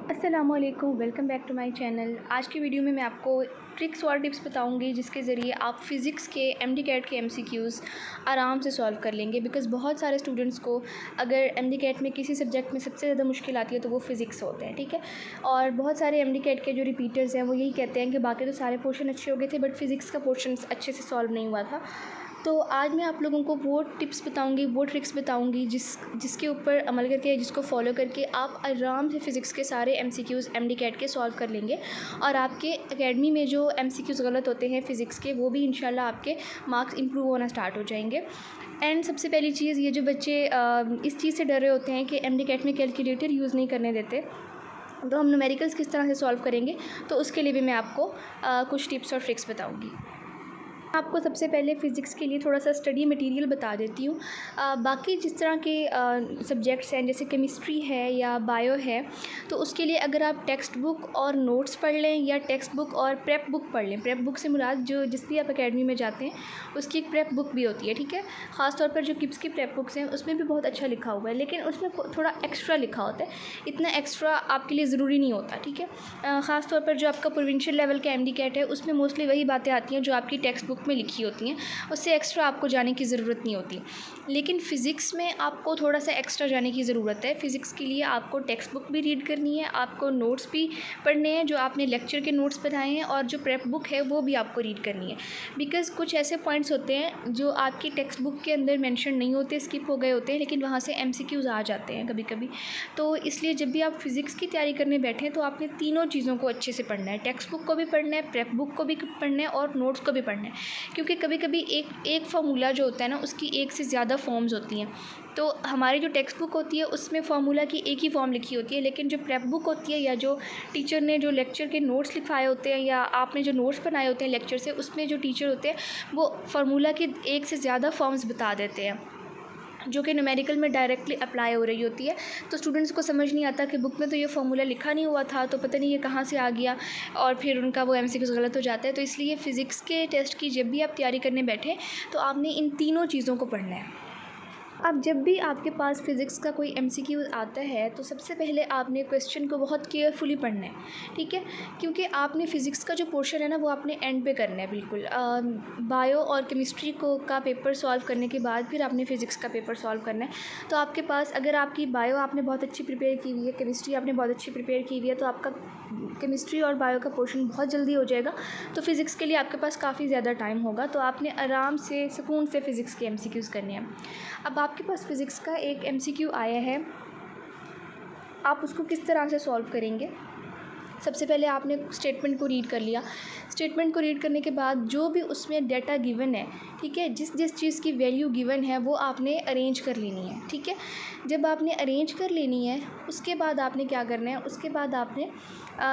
अस्सलामुअलैकुम, welcome back to my channel. आज की वीडियो में मैं आपको ट्रिक्स और टिप्स बताऊंगी जिसके ज़रिए आप फ़िज़िक्स के एमडी कैट के एमसीक्यूज़ आराम से सॉल्व कर लेंगे। बिकॉज़ बहुत सारे स्टूडेंट्स को अगर एमडी कैट में किसी सब्जेक्ट में सबसे ज़्यादा मुश्किल आती है तो वो फ़िज़िक्स होते हैं, ठीक है। और बहुत सारे एमडी कैट के जो रिपीटर्स हैं वो यही कहते हैं कि बाकी तो सारे पोर्शन अच्छे हो गए थे बट फ़िज़िक्स का पोर्शन अच्छे से सॉल्व नहीं हुआ था। तो आज मैं आप लोगों को वो टिप्स बताऊंगी, वो ट्रिक्स बताऊंगी जिसके ऊपर अमल करके, जिसको फॉलो करके आप आराम से फ़िज़िक्स के सारे एमसीक्यूज़ एमडी कैट के सॉल्व कर लेंगे। और आपके एकेडमी में जो एमसीक्यूज़ गलत होते हैं फ़िज़िक्स के, वो भी इंशाल्लाह आपके मार्क्स इंप्रूव होना स्टार्ट हो जाएंगे। एंड सबसे पहली चीज़, ये जो बच्चे इस चीज़ से डर रहे होते हैं कि एमडी कैट में कैलकुलेटर यूज़ नहीं करने देते, तो हम न्यूमेरिकल्स किस तरह से सॉल्व करेंगे, तो उसके लिए भी मैं आपको कुछ टिप्स और ट्रिक्स बताऊँगी। आपको सबसे पहले फ़िज़िक्स के लिए थोड़ा सा स्टडी मटेरियल बता देती हूँ। बाकी जिस तरह के सब्जेक्ट्स हैं जैसे केमिस्ट्री है या बायो है, तो उसके लिए अगर आप टेक्स्ट बुक और नोट्स पढ़ लें या टेक्स्ट बुक और प्रेप बुक पढ़ लें। प्रेप बुक से मुराद जो जिस भी आप एकेडमी में जाते हैं उसकी एक प्रेप बुक भी होती है, ठीक है। ख़ास तौर पर जो किप्स की प्रेप बुक्स हैं उसमें भी बहुत अच्छा लिखा हुआ है, लेकिन उसमें थोड़ा एक्स्ट्रा लिखा होता है। इतना एक्स्ट्रा आपके लिए ज़रूरी नहीं होता, ठीक है। ख़ास तौर पर जो आपका प्रोविंशियल लेवल का एमडी कैट है उसमें मोस्टली वही बातें आती हैं जो आपकी टेक्स्ट बुक में लिखी होती हैं, उससे एक्स्ट्रा आपको जाने की ज़रूरत नहीं होती। लेकिन फ़िज़िक्स में आपको थोड़ा सा एक्स्ट्रा जाने की ज़रूरत है। फ़िज़िक्स के लिए आपको टेक्स्ट बुक भी रीड करनी है, आपको नोट्स भी पढ़ने हैं जो आपने लेक्चर के नोट्स बनाए हैं, और जो प्रेप बुक है वो भी आपको रीड करनी है। बिकॉज़ कुछ ऐसे पॉइंट्स होते हैं जो आपकी टेक्स्ट बुक के अंदर मेंशन नहीं होते, स्किप हो गए होते हैं, लेकिन वहाँ से एमसीक्यूज़ आ जाते हैं कभी कभी। तो इसलिए जब भी आप फ़िज़िक्स की तैयारी करने बैठें तो आपने तीनों चीज़ों को अच्छे से पढ़ना है। टेक्स्ट बुक को भी पढ़ना है, प्रेप बुक को भी पढ़ना है और नोट्स को भी पढ़ना है। क्योंकि कभी कभी एक फार्मूला जो होता है ना, उसकी एक से ज़्यादा फॉर्म्स होती हैं। तो हमारी जो टेक्स्ट बुक होती है उसमें फार्मूला की एक ही फॉर्म लिखी होती है, लेकिन जो प्रेप बुक होती है या जो टीचर ने जो लेक्चर के नोट्स लिखवाए होते हैं या आपने जो नोट्स बनाए होते हैं लेक्चर से, उसमें जो टीचर होते हैं वो फार्मूला की एक से ज़्यादा फॉर्म्स बता देते हैं जो कि न्यूमेरिकल में डायरेक्टली अप्लाई हो रही होती है। तो स्टूडेंट्स को समझ नहीं आता कि बुक में तो ये फार्मूला लिखा नहीं हुआ था, तो पता नहीं ये कहाँ से आ गया, और फिर उनका वो एमसीक्यूज़ गलत हो जाता है। तो इसलिए फ़िज़िक्स के टेस्ट की जब भी आप तैयारी करने बैठें तो आपने इन तीनों चीज़ों को पढ़ना है। अब जब भी आपके पास फ़िज़िक्स का कोई एमसीक्यू आता है तो सबसे पहले आपने क्वेश्चन को बहुत केयरफुली पढ़ना है, ठीक है। क्योंकि आपने फ़िज़िक्स का जो पोर्शन है ना वो आपने एंड पे करना है बिल्कुल। बायो और केमिस्ट्री का पेपर सॉल्व करने के बाद फिर आपने फ़िज़िक्स का पेपर सॉल्व करना है। तो आपके पास अगर आपकी बायो आपने बहुत अच्छी प्रिपेयर की हुई है, केमिस्ट्री आपने बहुत अच्छी प्रिपेयर की हुई है, तो आपका केमिस्ट्री और बायो का पोर्शन बहुत जल्दी हो जाएगा। तो फ़िज़िक्स के लिए आपके पास काफ़ी ज़्यादा टाइम होगा, तो आपने आराम से सुकून से फ़िज़िक्स के एमसीक्यूज़ करने हैं। अब आपके पास फ़िज़िक्स का एक एमसीक्यू आया है, आप उसको किस तरह से सॉल्व करेंगे। सबसे पहले आपने स्टेटमेंट को रीड कर लिया। स्टेटमेंट को रीड करने के बाद जो भी उसमें डाटा गिवन है, ठीक है, जिस जिस चीज़ की वैल्यू गिवन है वो आपने अरेंज कर लेनी है, ठीक है। जब आपने अरेंज कर लेनी है उसके बाद आपने क्या करना है, उसके बाद आपने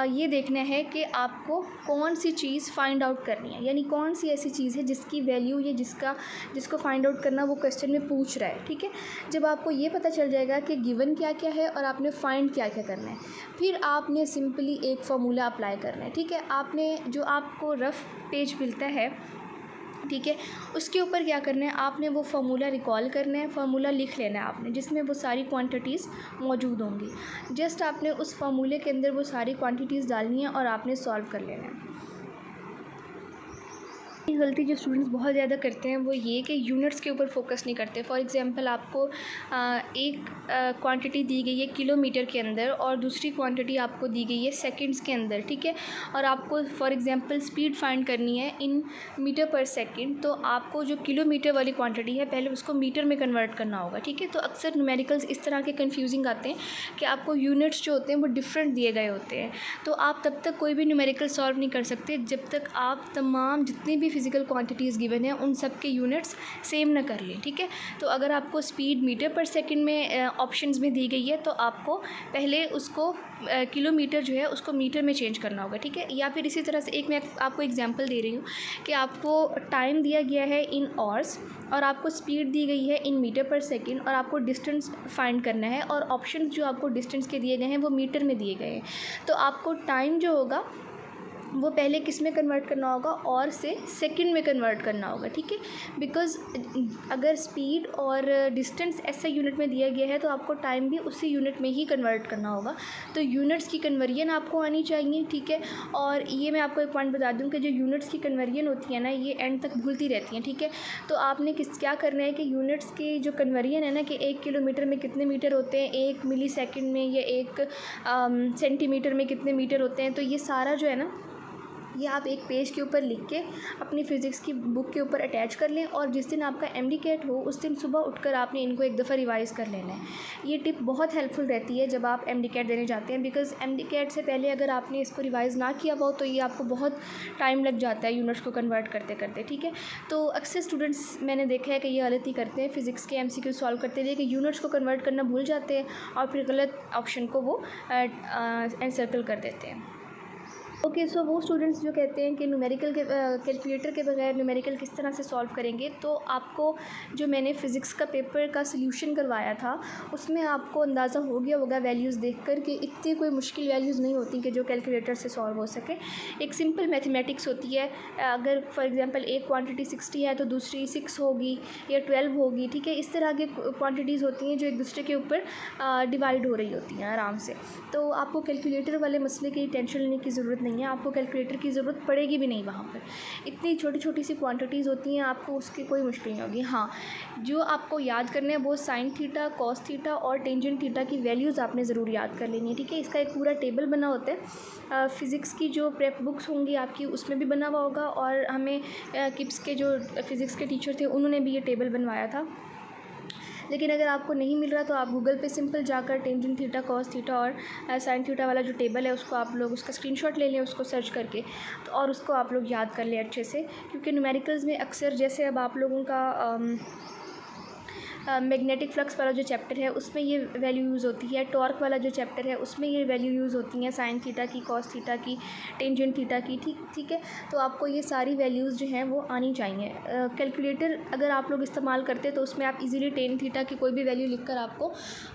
ये देखना है कि आपको कौन सी चीज़ फाइंड आउट करनी है, यानी कौन सी ऐसी चीज़ है जिसकी वैल्यू या जिसको फाइंड आउट करना वो क्वेश्चन में पूछ रहा है, ठीक है। जब आपको ये पता चल जाएगा कि गिवन क्या क्या है और आपने फाइंड क्या क्या करना है, फिर आपने सिंपली एक फार्मूला अप्लाई करना है, ठीक है। आपने जो आपको रफ़ पेज मिलता है, ठीक है, उसके ऊपर क्या करना है, आपने वो फार्मूला रिकॉल करना है, फार्मूला लिख लेना है आपने, जिसमें वो सारी क्वांटिटीज़ मौजूद होंगी। जस्ट आपने उस फार्मूले के अंदर वो सारी क्वांटिटीज़ डालनी है और आपने सॉल्व कर लेना है। गलती जो स्टूडेंट्स बहुत ज़्यादा करते हैं वो ये कि यूनिट्स के ऊपर फोकस नहीं करते। फॉर एग्जांपल आपको एक क्वांटिटी दी गई है किलोमीटर के अंदर और दूसरी क्वांटिटी आपको दी गई है सेकंड्स के अंदर, ठीक है। और आपको फॉर एग्जांपल स्पीड फाइंड करनी है इन मीटर पर सेकंड, तो आपको जो किलोमीटर वाली क्वांटिटी है पहले उसको मीटर में कन्वर्ट करना होगा, ठीक है। तो अक्सर न्यूमेरिकल्स इस तरह के कन्फ्यूजिंग आते हैं कि आपको यूनिट्स जो होते हैं वो डिफरेंट दिए गए होते हैं। तो आप तब तक कोई भी न्यूमेरिकल सॉल्व नहीं कर सकते जब तक आप तमाम जितनी भी फिज़िकल क्वांटिटीज़ गिवन है उन सब के यूनिट्स सेम ना कर लें, ठीक है। तो अगर आपको स्पीड मीटर पर सेकंड में ऑप्शंस में दी गई है तो आपको पहले उसको किलोमीटर जो है उसको मीटर में चेंज करना होगा, ठीक है। या फिर इसी तरह से एक मैं आपको एग्जांपल दे रही हूँ कि आपको टाइम दिया गया है इन आवर्स और आपको स्पीड दी गई है इन मीटर पर सेकंड और आपको डिस्टेंस फाइंड करना है, और ऑप्शंस जो आपको डिस्टेंस के दिए गए हैं वो मीटर में दिए गए हैं। तो आपको टाइम जो होगा वो पहले किस में कन्वर्ट करना होगा, और से सेकंड में कन्वर्ट करना होगा, ठीक है। बिकॉज़ अगर स्पीड और डिस्टेंस ऐसे यूनिट में दिया गया है तो आपको टाइम भी उसी यूनिट में ही कन्वर्ट करना होगा। तो यूनिट्स की कन्वर्जन आपको आनी चाहिए, ठीक है। और ये मैं आपको एक पॉइंट बता दूँ कि जो यूनिट्स की कन्वर्जन होती है ना, ये एंड तक भूलती रहती हैं, ठीक है। तो आपने क्या करना है कि यूनिट्स की जो कन्वर्जन है ना, कि 1 किलोमीटर में कितने मीटर होते हैं, 1 मिली सेकेंड में, या 1 सेंटीमीटर में कितने मीटर होते हैं, तो ये सारा जो है ना, ये आप एक पेज के ऊपर लिख के अपनी फ़िज़िक्स की बुक के ऊपर अटैच कर लें। और जिस दिन आपका MD-CAT हो उस दिन सुबह उठकर आपने इनको एक दफ़ा रिवाइज़ कर लेना है। ये टिप बहुत हेल्पफुल रहती है जब आप MD-CAT देने जाते हैं, बिकॉज़ MD-CAT से पहले अगर आपने इसको रिवाइज़ ना किया हो तो ये आपको बहुत टाइम लग जाता है यूनिट्स को कन्वर्ट करते करते, ठीक है। तो अक्सर स्टूडेंट्स मैंने देखा है कि ये गलती करते हैं फ़िज़िक्स के MCQ सॉल्व करते हुए, कि यूनिट्स को कन्वर्ट करना भूल जाते हैं और फिर गलत ऑप्शन को वो एनसर्कल कर देते हैं। ओके, सो वो स्टूडेंट्स जो कहते हैं कि न्यूमेरिकल के कैलकुलेटर के बगैर न्यूमेरिकल किस तरह से सॉल्व करेंगे, तो आपको जो मैंने फ़िज़िक्स का पेपर का सॉल्यूशन करवाया था उसमें आपको अंदाज़ा हो गया होगा वैल्यूज़ देखकर कि इतनी कोई मुश्किल वैल्यूज़ नहीं होती कि जो कैलकुलेटर से सॉल्व हो सके। एक सिंपल मैथमेटिक्स होती है। अगर फॉर एग्जांपल एक क्वांटिटी 60 है तो दूसरी 6 होगी या 12 होगी, ठीक है। इस तरह की क्वांटिटीज़ होती हैं जो एक दूसरे के ऊपर डिवाइड हो रही होती हैं आराम से। तो आपको कैलकुलेटर वाले मसले की टेंशन लेने की ज़रूरत नहीं है, आपको कैलकुलेटर की ज़रूरत पड़ेगी भी नहीं वहाँ पर। इतनी छोटी छोटी सी क्वांटिटीज़ होती हैं, आपको उसकी कोई मुश्किल नहीं होगी। हाँ, जो आपको याद करना है वो साइन थीटा, कॉस थीटा और टेंजेंट थीटा की वैल्यूज़ आपने ज़रूर याद कर लेनी है, ठीक है। इसका एक पूरा टेबल बना होता है, फ़िज़िक्स की जो प्रेप बुक्स होंगी आपकी उसमें भी बना हुआ होगा, और हमें किप्स के जो फ़िज़िक्स के टीचर थे उन्होंने भी ये टेबल बनवाया था। लेकिन अगर आपको नहीं मिल रहा तो आप गूगल पे सिंपल जाकर टेंजेंट थीटा, कॉस थीटा और साइन थीटा वाला जो टेबल है उसको आप लोग उसका स्क्रीनशॉट ले लें, उसको सर्च करके, तो और उसको आप लोग याद कर लें अच्छे से। क्योंकि न्यूमेरिकल्स में अक्सर जैसे अब आप लोगों का मैग्नेटिक फ्लक्स वाला जो चैप्टर है उसमें ये वैल्यू यूज़ होती है, टॉर्क वाला जो चैप्टर है उसमें ये वैल्यू यूज़ होती हैं, साइन थीटा की, कॉस थीटा की, टेंजेंट थीटा की, ठीक है। तो आपको ये सारी वैल्यूज़ जो हैं वो आनी चाहिए। कैलकुलेटर अगर आप लोग इस्तेमाल करते तो उसमें आप इजीली टेन थीटा की कोई भी वैल्यू लिखकर आपको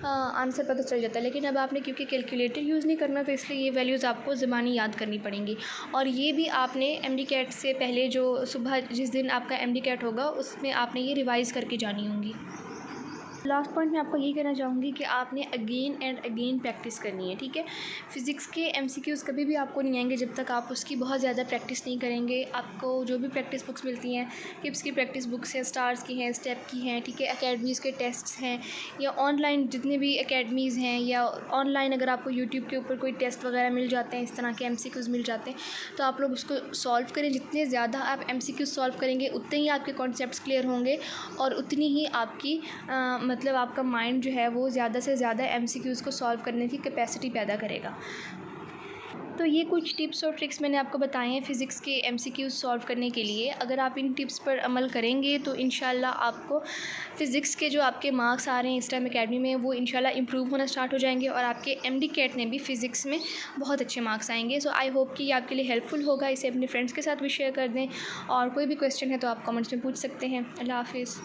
आंसर पता चल जाता है। लेकिन अब आपने क्योंकि कैलकुलेटर यूज़ नहीं करना तो इसलिए ये वैल्यूज़ आपको ज़बानी याद करनी पड़ेंगी। और ये भी आपने MD-CAT से पहले जो सुबह जिस दिन आपका MD-CAT होगा उसमें आपने ये रिवाइज़ करके जानी होंगी। लास्ट पॉइंट मैं आपको यही कहना चाहूँगी कि आपने अगेन एंड अगेन प्रैक्टिस करनी है, ठीक है। फ़िज़िक्स के MCQs कभी भी आपको नहीं आएंगे जब तक आप उसकी बहुत ज़्यादा प्रैक्टिस नहीं करेंगे। आपको जो भी प्रैक्टिस बुक्स मिलती हैं, किप्स की प्रैक्टिस बुक्स हैं, स्टार्स की हैं, स्टेप की हैं, ठीक है, अकेडमीज़ के टेस्ट्स हैं, या ऑनलाइन जितने भी अकेडमीज़ हैं, या ऑनलाइन अगर आपको यूट्यूब के ऊपर कोई टेस्ट वगैरह मिल जाते हैं, इस तरह के MCQs मिल जाते हैं, तो आप लोग उसको सॉल्व करें। जितने ज़्यादा आप MCQs सॉल्व करेंगे उतने ही आपके कॉन्सेप्ट्स क्लियर होंगे और उतनी ही आपकी मतलब आपका माइंड जो है वो ज़्यादा से ज़्यादा MCQs को सॉल्व करने की कैपेसिटी पैदा करेगा। तो ये कुछ टिप्स और ट्रिक्स मैंने आपको बताए हैं फ़िज़िक्स के MCQs सॉल्व करने के लिए। अगर आप इन टिप्स पर अमल करेंगे तो इंशाल्लाह आपको फ़िज़िक्स के जो आपके मार्क्स आ रहे हैं इस टाइम अकेडमी में वो इंशाल्लाह इम्प्रूव होना स्टार्ट हो जाएंगे और आपके MD-CAT में भी फ़िज़िक्स में बहुत अच्छे मार्क्स आएंगे। सो आई होप कि ये आपके लिए हेल्पफुल होगा। इसे अपने फ्रेंड्स के साथ भी शेयर कर दें और कोई भी क्वेश्चन है तो आप कमेंट्स में पूछ सकते हैं। अल्लाह हाफ़िज़।